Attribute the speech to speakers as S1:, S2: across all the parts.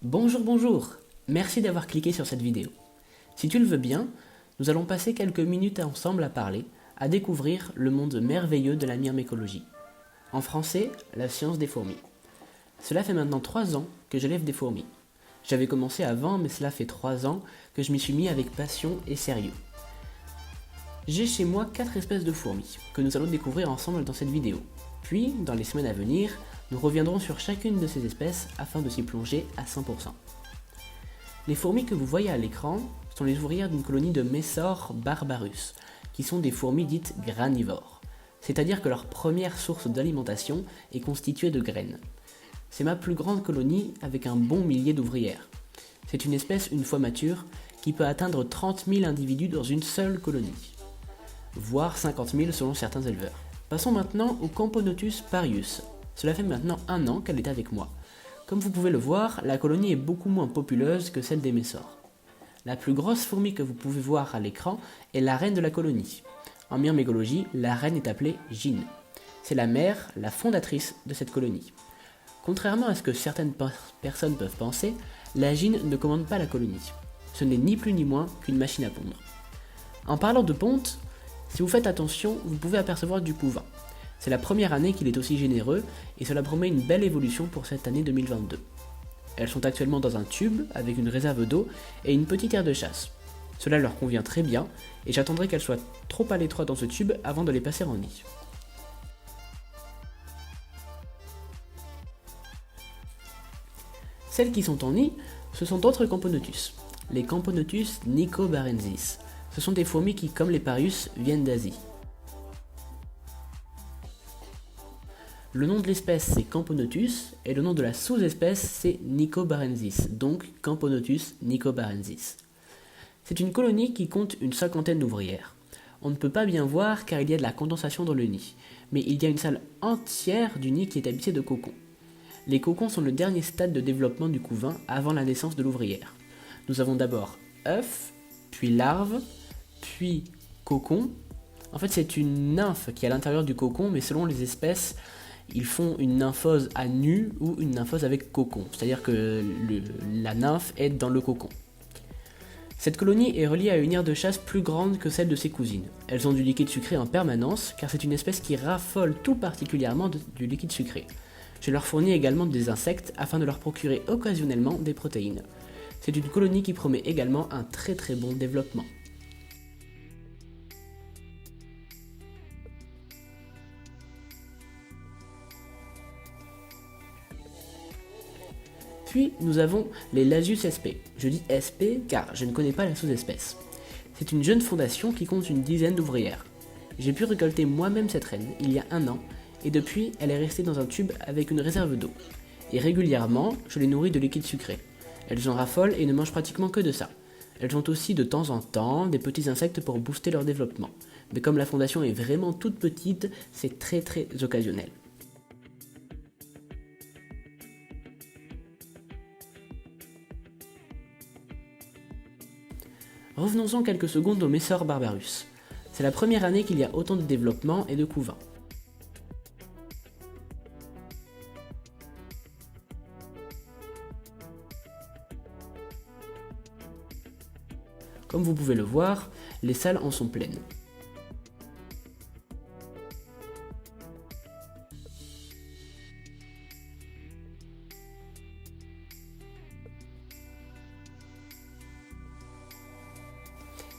S1: Bonjour, merci d'avoir cliqué sur cette vidéo. Si tu le veux bien, nous allons passer quelques minutes ensemble à parler, à découvrir le monde merveilleux de la myrmécologie. En français, la science des fourmis. Cela fait maintenant 3 ans que j'élève des fourmis. J'avais commencé avant, mais cela fait 3 ans que je m'y suis mis avec passion et sérieux. J'ai chez moi 4 espèces de fourmis, que nous allons découvrir ensemble dans cette vidéo. Puis, dans les semaines à venir, nous reviendrons sur chacune de ces espèces afin de s'y plonger à 100%. Les fourmis que vous voyez à l'écran sont les ouvrières d'une colonie de Messor barbarus, qui sont des fourmis dites granivores, c'est-à-dire que leur première source d'alimentation est constituée de graines. C'est ma plus grande colonie avec un bon millier d'ouvrières. C'est une espèce, une fois mature, qui peut atteindre 30 000 individus dans une seule colonie, voire 50 000 selon certains éleveurs. Passons maintenant au Camponotus parius. Cela fait maintenant 1 an qu'elle est avec moi. Comme vous pouvez le voir, la colonie est beaucoup moins populeuse que celle des Messors. La plus grosse fourmi que vous pouvez voir à l'écran est la reine de la colonie. En myrmécologie, la reine est appelée Gine. C'est la mère, la fondatrice de cette colonie. Contrairement à ce que certaines personnes peuvent penser, la Gine ne commande pas la colonie. Ce n'est ni plus ni moins qu'une machine à pondre. En parlant de ponte, si vous faites attention, vous pouvez apercevoir du couvain. C'est la première année qu'il est aussi généreux et cela promet une belle évolution pour cette année 2022. Elles sont actuellement dans un tube avec une réserve d'eau et une petite aire de chasse. Cela leur convient très bien et j'attendrai qu'elles soient trop à l'étroit dans ce tube avant de les passer en nid. Celles qui sont en nid, ce sont d'autres Camponotus, les Camponotus nicobarensis. Ce sont des fourmis qui, comme les parius, viennent d'Asie. Le nom de l'espèce c'est Camponotus et le nom de la sous-espèce c'est Nicobarensis, donc Camponotus nicobarensis. C'est une colonie qui compte une 50aine d'ouvrières. On ne peut pas bien voir car il y a de la condensation dans le nid, mais il y a une salle entière du nid qui est habitée de cocons. Les cocons sont le dernier stade de développement du couvain avant la naissance de l'ouvrière. Nous avons d'abord œuf, puis larve, puis cocon. En fait c'est une nymphe qui est à l'intérieur du cocon, mais selon les espèces, ils font une nymphose à nu ou une nymphose avec cocon, c'est-à-dire que la nymphe est dans le cocon. Cette colonie est reliée à une aire de chasse plus grande que celle de ses cousines. Elles ont du liquide sucré en permanence, car c'est une espèce qui raffole tout particulièrement du liquide sucré. Je leur fournis également des insectes afin de leur procurer occasionnellement des protéines. C'est une colonie qui promet également un très bon développement. Puis nous avons les Lasius sp. Je dis sp car je ne connais pas la sous-espèce. C'est une jeune fondation qui compte une dizaine d'ouvrières. J'ai pu récolter moi-même cette reine il y a 1 an et depuis elle est restée dans un tube avec une réserve d'eau. Et régulièrement, je les nourris de liquide sucré. Elles en raffolent et ne mangent pratiquement que de ça. Elles ont aussi de temps en temps des petits insectes pour booster leur développement. Mais comme la fondation est vraiment toute petite, c'est très occasionnel. Revenons-en quelques secondes au Messor barbarus. C'est la première année qu'il y a autant de développement et de couvain. Comme vous pouvez le voir, les salles en sont pleines.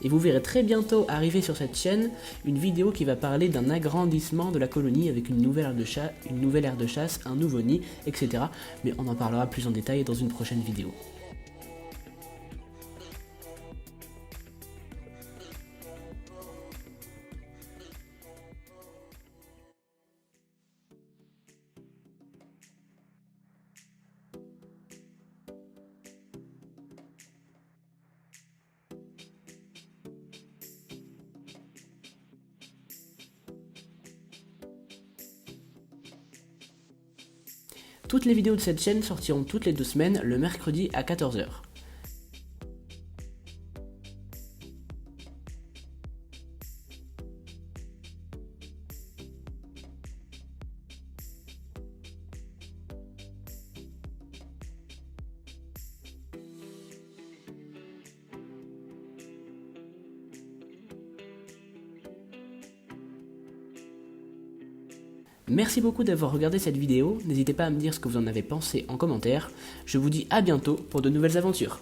S1: Et vous verrez très bientôt arriver sur cette chaîne une vidéo qui va parler d'un agrandissement de la colonie avec une nouvelle aire de chasse, un nouveau nid, etc. Mais on en parlera plus en détail dans une prochaine vidéo. Toutes les vidéos de cette chaîne sortiront toutes les 2 semaines le mercredi à 14 h. Merci beaucoup d'avoir regardé cette vidéo, n'hésitez pas à me dire ce que vous en avez pensé en commentaire. Je vous dis à bientôt pour de nouvelles aventures.